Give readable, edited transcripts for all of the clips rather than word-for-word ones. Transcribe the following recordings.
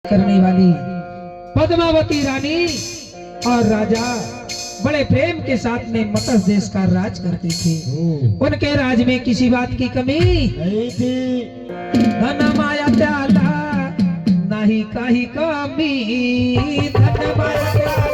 करने वाली पद्मावती रानी और राजा बड़े प्रेम के साथ में मत्स्य देश का राज करते थे। उनके राज में किसी बात की कमी नहीं थी। धन माया त्याला नहीं कहीं कमी। धन माया त्याला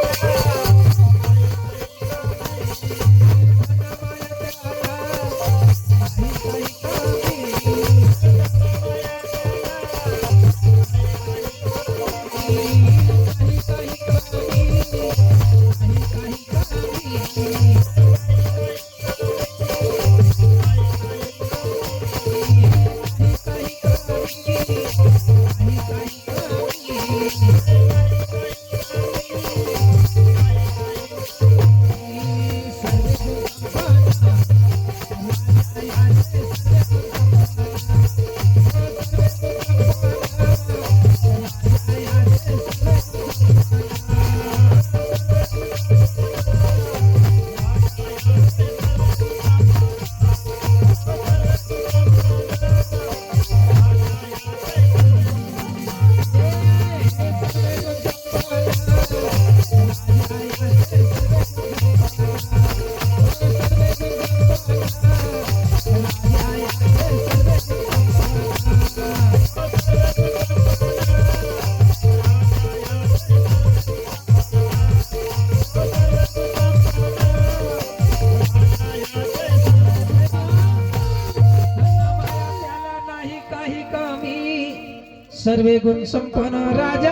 सर्वे गुण संपन्न राजा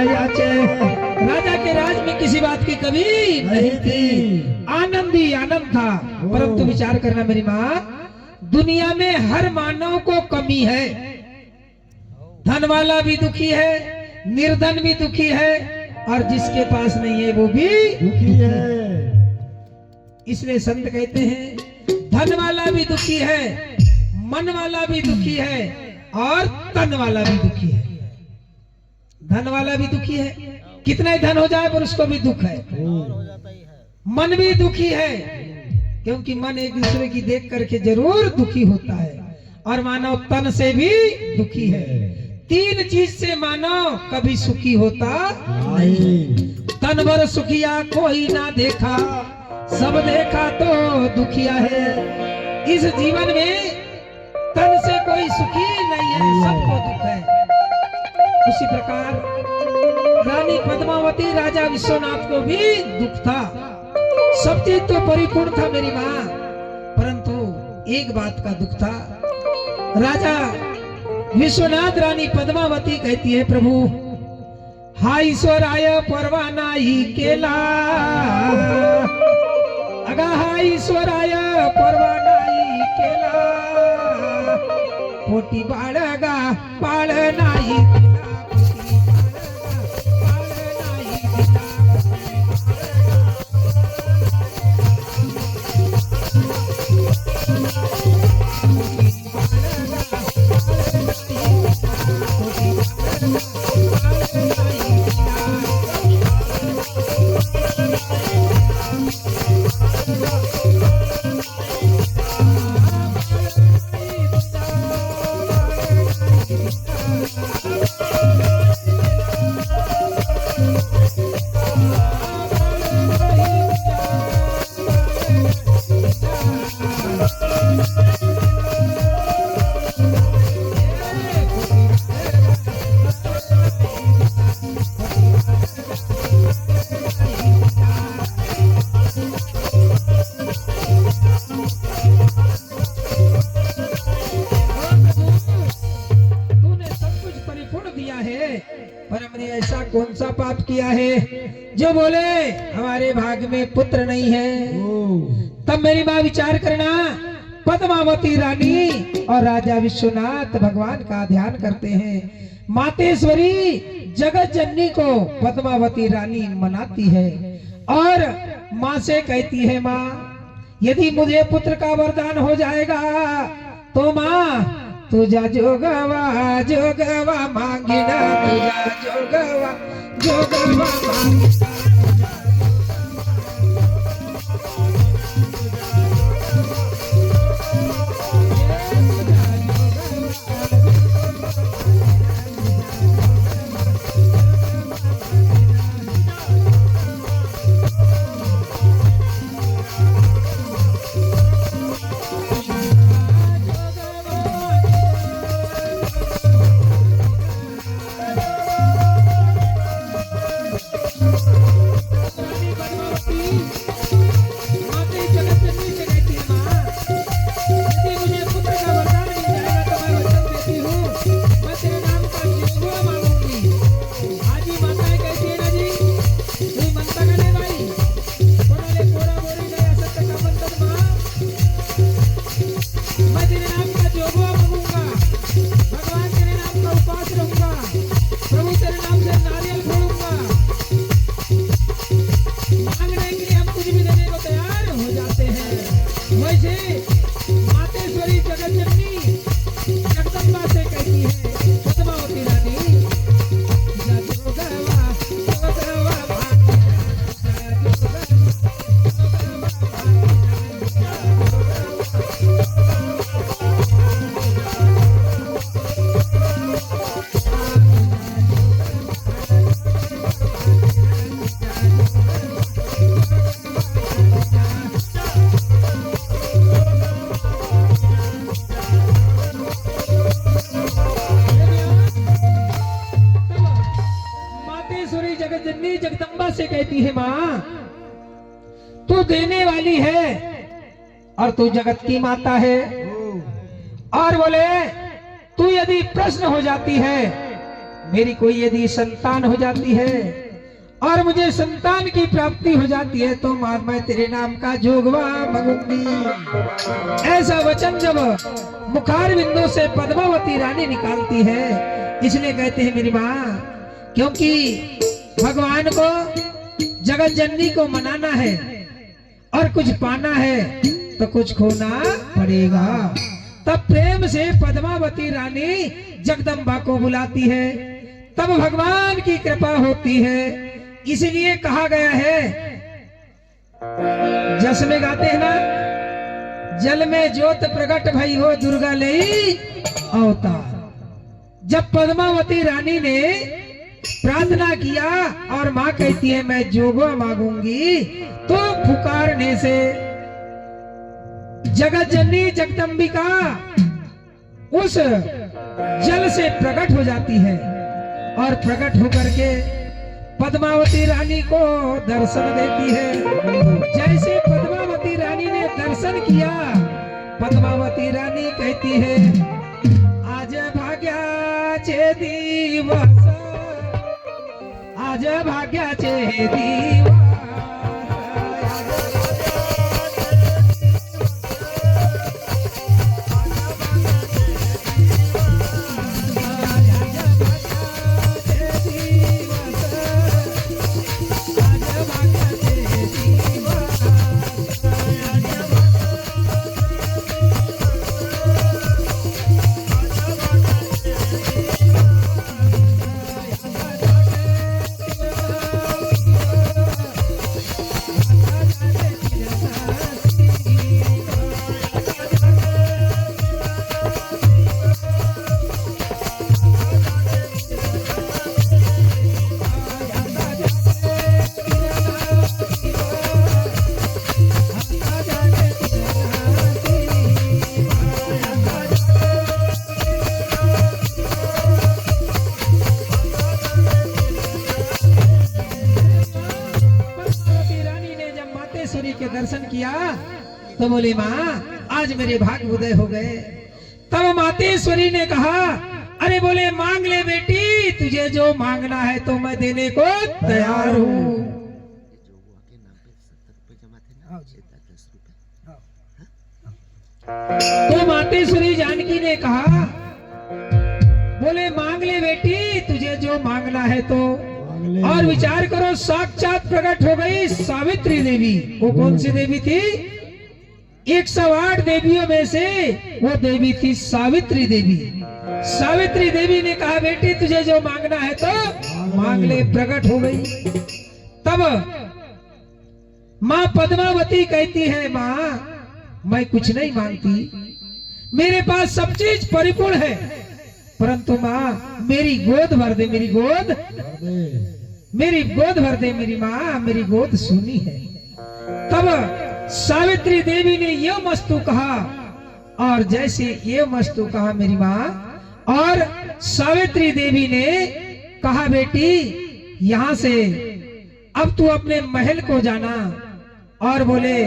याचे। राजा के राज में किसी बात की कमी नहीं थी। आनंद ही आनंद था। परंतु विचार करना मेरी माँ, दुनिया में हर मानव को कमी है। धन वाला भी दुखी है, निर्धन भी दुखी है, और जिसके पास नहीं है वो भी दुखी है। इसलिए संत कहते हैं धन वाला भी दुखी है, मन वाला भी दुखी है, और तन वाला भी दुखी है। धन वाला भी दुखी है, कितना ही धन हो जाए पर उसको भी दुख है। मन भी दुखी है, क्योंकि मन एक दूसरे की देख करके जरूर दुखी होता है। और मानव तन से भी दुखी है। तीन चीज से मानव कभी सुखी होता नहीं। तन भर सुखिया कोई ना देखा, सब देखा तो दुखिया है। इस जीवन में तन से कोई सुखी नहीं है, सबको दुख है। उसी प्रकार रानी पद्मावती राजा विश्वनाथ को भी दुख था। सब चीज तो परिपूर्ण था मेरी माँ, परंतु एक बात का दुख था। राजा विश्वनाथ रानी पद्मावती कहती है, प्रभु हाय ईश्वराय परवाना ही केला। अगा हाय ईश्वराय परवाना ही केला। पोटी बाळगा पाळ नाही दिला, पोटी बाळगा पाळ नाही दिला। पर हमने ऐसा कौन सा पाप किया है जो बोले हमारे भाग में पुत्र नहीं है। तब मेरी माँ विचार करना, पद्मावती रानी और राजा विश्वनाथ भगवान का ध्यान करते हैं। मातेश्वरी जगत जननी को पद्मावती रानी मनाती है और माँ से कहती है, माँ यदि मुझे पुत्र का वरदान हो जाएगा तो माँ तुझा जोगवा जोगवा मांगिना, तुझा जोगवा जोगवा मांगिना। जननी जगदम्बा से कहती है, माँ तू देने वाली है और तू जगत की माता है। और बोले तू यदि प्रश्न हो जाती है, मेरी कोई यदि संतान हो जाती है और मुझे संतान की प्राप्ति हो जाती है तो मां मैं तेरे नाम का जोगवा मांगूंगी। ऐसा वचन जब मुखार बिंदु से पद्मावती रानी निकालती है, इसलिए कहते हैं मेरी माँ, क्योंकि भगवान को जगत जननी को मनाना है और कुछ पाना है तो कुछ खोना पड़ेगा। तब प्रेम से पद्मावती रानी जगदम्बा को बुलाती है, तब भगवान की कृपा होती है। इसलिए कहा गया है, जस में गाते हैं ना, जल में ज्योत प्रकट भई हो दुर्गा लई अवतार। जब पद्मावती रानी ने प्रार्थना किया और माँ कहती है मैं जोगवा मांगूंगी, तो पुकारने से जगत जननी जगदम्बिका उस जल से प्रकट हो जाती है और प्रकट होकर के पद्मावती रानी को दर्शन देती है। जैसे पद्मावती रानी ने दर्शन किया, पद्मावती रानी कहती है, आज भाग्याचे दिवस, आज भाग्याचे दिवस, के दर्शन किया तो बोले माँ आज मेरे भाग्य उदय हो गए। तब मातेश्वरी ने कहा, अरे बोले मांग ले बेटी, तुझे जो मांगना है तो मैं देने को तैयार हूँ। तो मातेश्वरी जानकी ने कहा, बोले मांग ले बेटी, तुझे जो मांगना है तो। और विचार करो, साक्षात प्रकट हो गई सावित्री देवी। वो कौन सी देवी थी? 108 देवियों में से वो देवी थी सावित्री देवी। सावित्री देवी ने कहा, बेटी तुझे जो मांगना है तो मांग ले। प्रकट हो गई। तब माँ पद्मावती कहती है, माँ मैं कुछ नहीं मांगती, मेरे पास सब चीज परिपूर्ण है, परंतु माँ मेरी गोद भर दे, मेरी गोद भर दे मेरी माँ, मेरी गोद सुनी है। तब सावित्री देवी ने ये मस्तु कहा, और जैसे ये मस्तु कहा मेरी माँ, और सावित्री देवी ने कहा, बेटी यहाँ से अब तू अपने महल को जाना, और बोले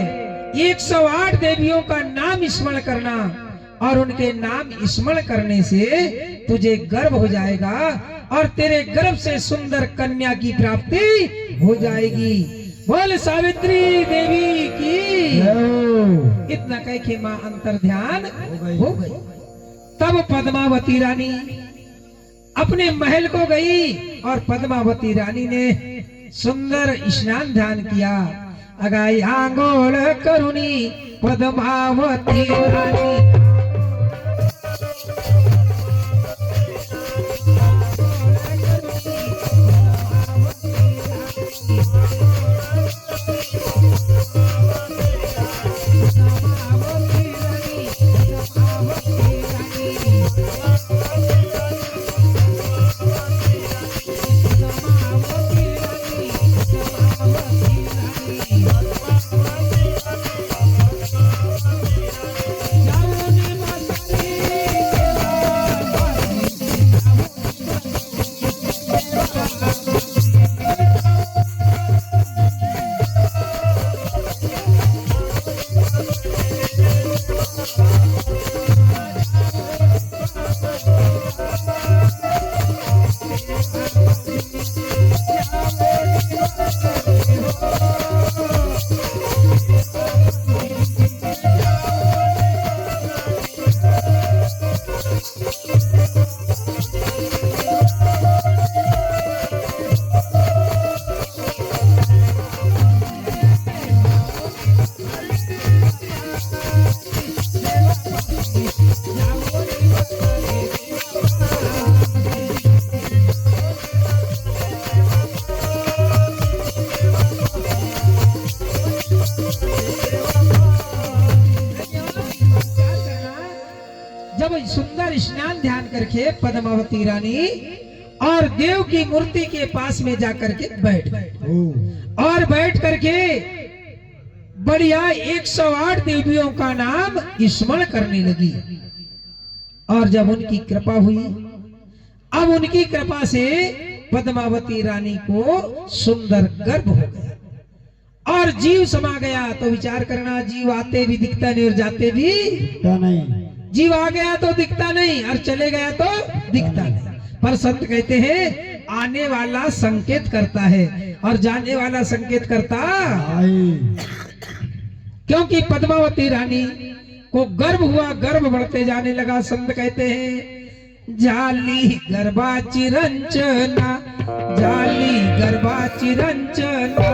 108 देवियों का नाम स्मरण करना, और उनके नाम स्मरण करने से तुझे गर्व हो जाएगा, और तेरे गर्भ से सुंदर कन्या की प्राप्ति हो जाएगी। बोल सावित्री देवी की। इतना कह के माँ अंतर ध्यान हो गई। तब पद्मावती रानी अपने महल को गई, और पद्मावती रानी ने सुंदर स्नान ध्यान किया। अगाई आंगोल करुणी पद्मावती रानी, जाकर के पद्मावती रानी और देव की मूर्ति के पास में जाकर के बैठ गए और बैठ करके बढ़िया 108 देवियों का नाम स्मरण करने लगी। और जब उनकी कृपा हुई, अब उनकी कृपा से पद्मावती रानी को सुंदर गर्भ हो गया और जीव समा गया। तो विचार करना, जीव आते भी दिखता नहीं और जाते भी दिखता नहीं। जीव आ गया तो दिखता नहीं और चले गया तो दिखता नहीं। पर संत कहते हैं आने वाला संकेत करता है और जाने वाला संकेत करता, क्योंकि पद्मावती रानी को गर्भ हुआ, गर्भ बढ़ते जाने लगा। संत कहते हैं जाली गर्भा चिरंचना, जाली गर्भा चिरंचना,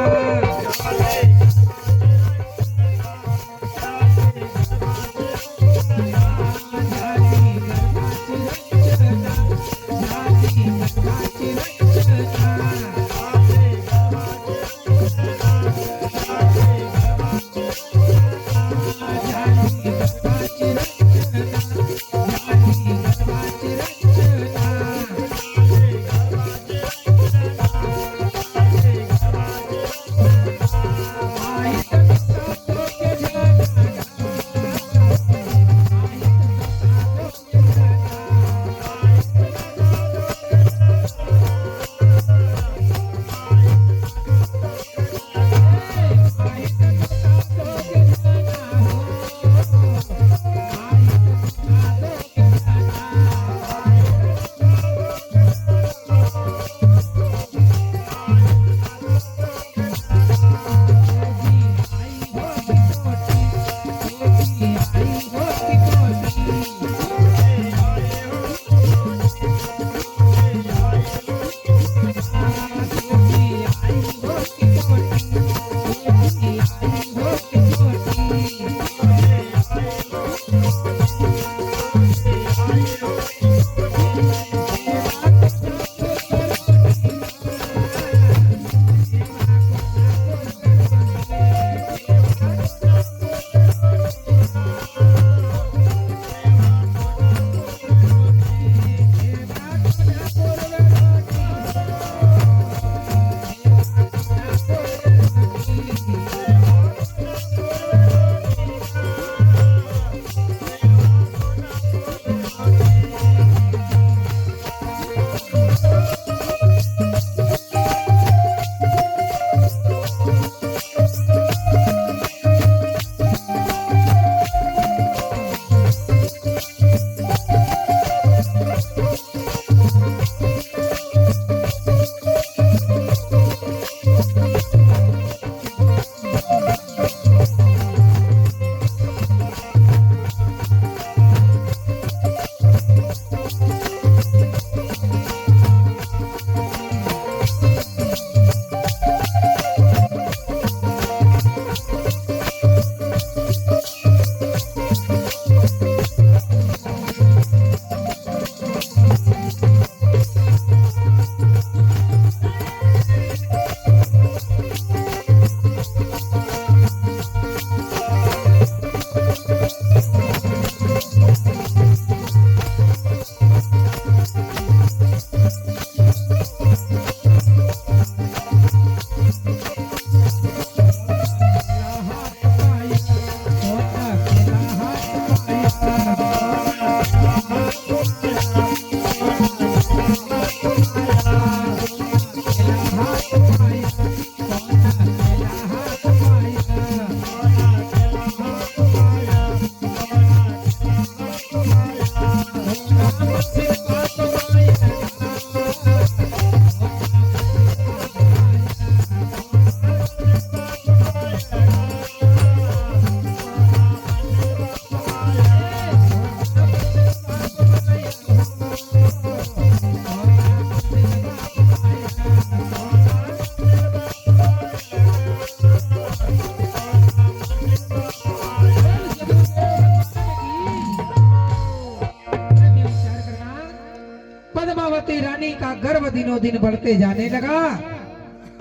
गर्व दिनों दिन बढ़ते जाने लगा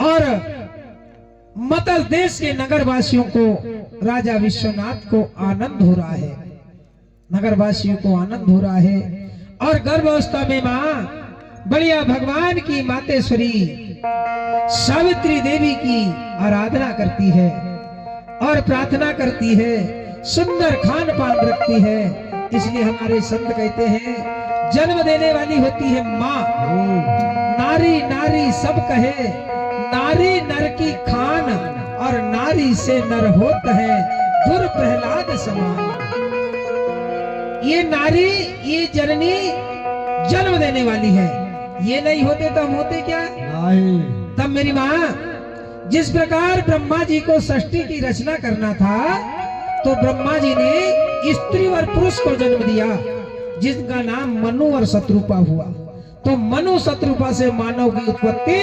और मतल देश के नगरवासियों को, राजा विश्वनाथ को आनंद हो रहा है, नगरवासियों को आनंद हो रहा है और गर्भावस्था में माँ बढ़िया भगवान की मातेश्वरी सावित्री देवी की आराधना करती है और प्रार्थना करती है, सुंदर खान पान रखती है। इसलिए हमारे संत कहते हैं जन्म देने वाली होती है माँ। नारी नारी सब कहे, नारी नर की खान, और नारी से नर होता है दुर प्रहलाद समान। ये नारी, ये जननी जन्म देने वाली है। ये नहीं होते तो हम होते क्या? नहीं। तब मेरी माँ, जिस प्रकार ब्रह्मा जी को सृष्टि की रचना करना था, तो ब्रह्मा जी ने स्त्री और पुरुष को जन्म दिया, जिसका नाम मनु और शत्रुपा हुआ। तो मनु शत्रुपा से मानव की उत्पत्ति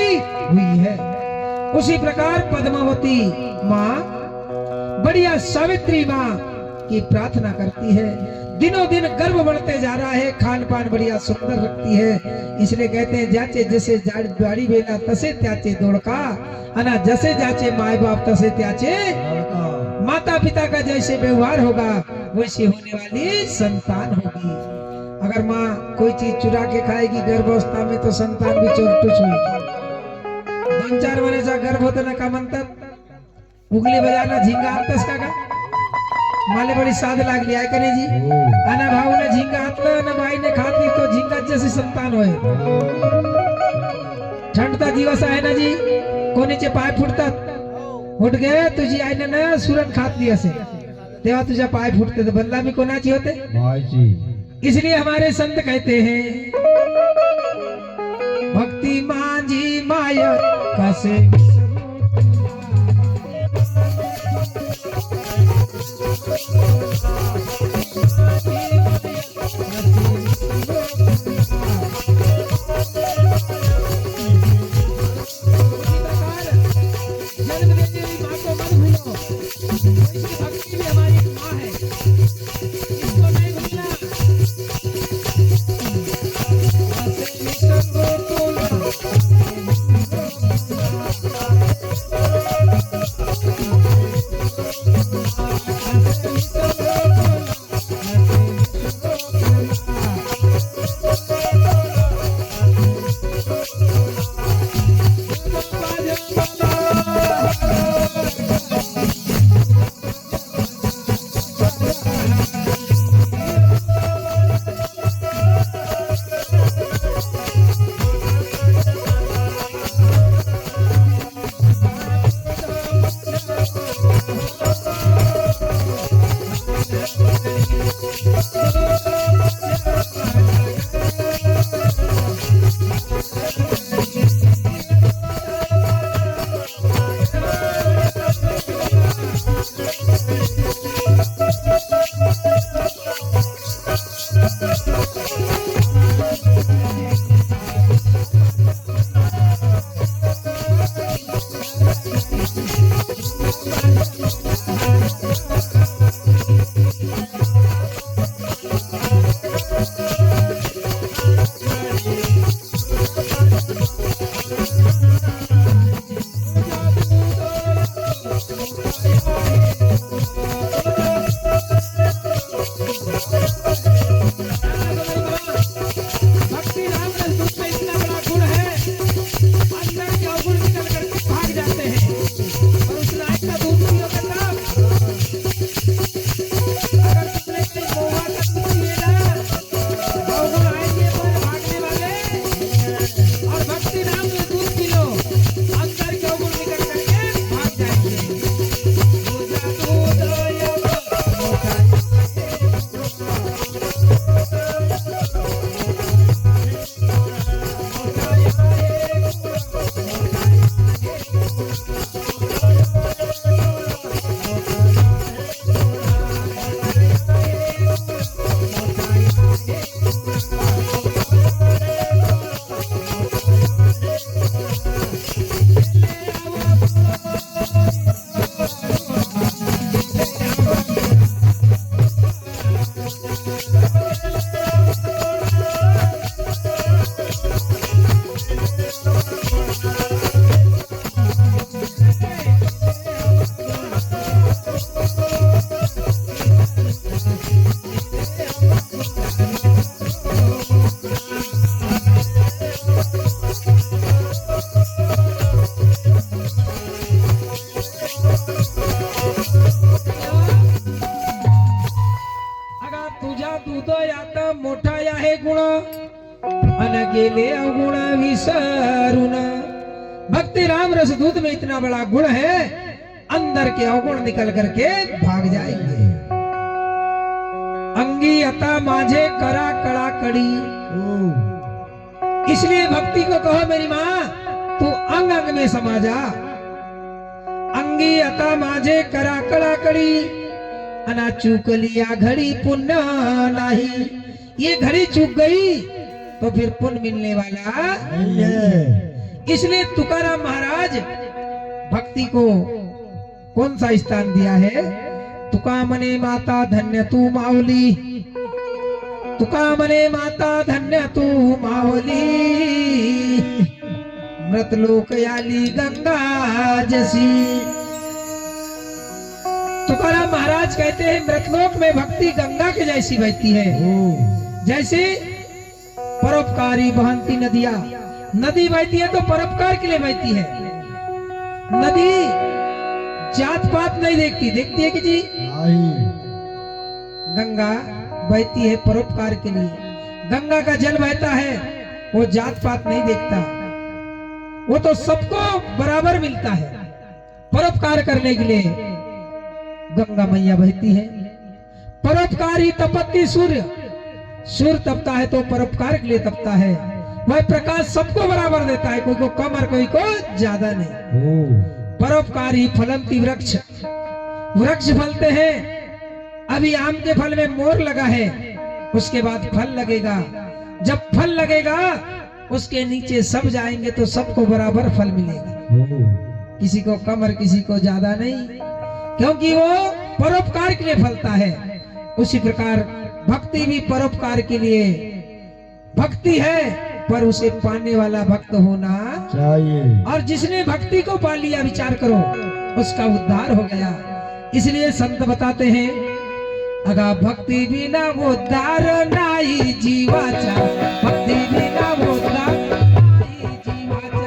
हुई है। उसी प्रकार पद्मावती माँ बढ़िया सावित्री माँ की प्रार्थना करती है। दिनों दिन गर्भ बढ़ते जा रहा है, खान पान बढ़िया सुंदर रखती है। इसलिए कहते हैं जाचे जैसे जाड़ी बेला तसे त्याचे दौड़का, अना जैसे जाचे माए बाप तसे त्याचे। माता पिता का जैसे व्यवहार होगा वैसे होने वाली संतान होगी। अगर माँ कोई चीज चुरा के खाएगी गर्भावस्था में तो संतान भी चोरटूच होगी। 2-4 महिन्याचा गर्भ होता ना का म्हणतात उगली बजाना झिंगा आणतस का मला बड़ी साध लागली आहे का नाही जी? आणि भाऊने झिंगा हातलं ना बाईने खातली तो झिंगा जैसी संतान होय। थंडचा दिवस आहे ना जी, कोणीचे पाय फुटतात, फुट गए तुझी आईने ना सुरण खातली असे तेव्हा तुझ्या पाय फुटते, तो बदला भी कोणाची होते? मायची। इसलिए हमारे संत कहते हैं भक्ति मांझी माया कसे अनगेले अवगुण विसरुन। भक्ति राम रस दूत में इतना बड़ा गुण है, अंदर के अवगुण निकल करके भाग जाएंगे। अंगी अता माझे करा कड़ा कड़ी, इसलिए भक्ति को कहो मेरी माँ तू अंग अंग में समा जा। अंगी अता माझे करा कड़ा कड़ी, अना चूक लिया घड़ी पुण्य नहीं। ये घड़ी चूक गई तो फिर पुण्य मिलने वाला नहीं है। इसलिए तुकाराम महाराज भक्ति को कौन सा स्थान दिया है? तुका मने माता धन्य तू मावली, तुका मने माता धन्य तू मावली, मृत लोक याली गंगा जसी। तुकाराम महाराज कहते हैं मृतलोक में भक्ति गंगा के जैसी बहती है। जैसे परोपकारी बहती नदियां, नदी बहती है तो परोपकार के लिए बहती है। नदी जात पात नहीं देखती, देखती है कि जी गंगा बहती है परोपकार के लिए। गंगा का जल बहता है, वो जात पात नहीं देखता, वो तो सबको बराबर मिलता है। परोपकार करने के लिए गंगा मैया बहती है। परोपकारी तपती सूर्य, सूर्य तपता है तो परोपकार के लिए तपता है। वह प्रकाश सबको बराबर देता है, कोई को कम और कोई को ज्यादा नहीं। परोपकारी फलंती वृक्ष, वृक्ष फलते हैं। अभी आम के फल में मोर लगा है, उसके बाद फल लगेगा। जब फल लगेगा उसके नीचे सब जाएंगे तो सबको बराबर फल मिलेगा, किसी को कम और किसी को ज्यादा नहीं, क्योंकि वो परोपकार के लिए फलता है। उसी प्रकार भक्ति भी परोपकार के लिए भक्ति है, पर उसे पाने वाला भक्त होना चाहिए। और जिसने भक्ति को पा लिया, विचार करो, उसका उद्धार हो गया। इसलिए संत बताते हैं अगा भक्ति बिना वो उद्धार नाही जीवाचा, भक्ति बिना वो उद्धार नाही जीवाचा।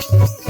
Thank you.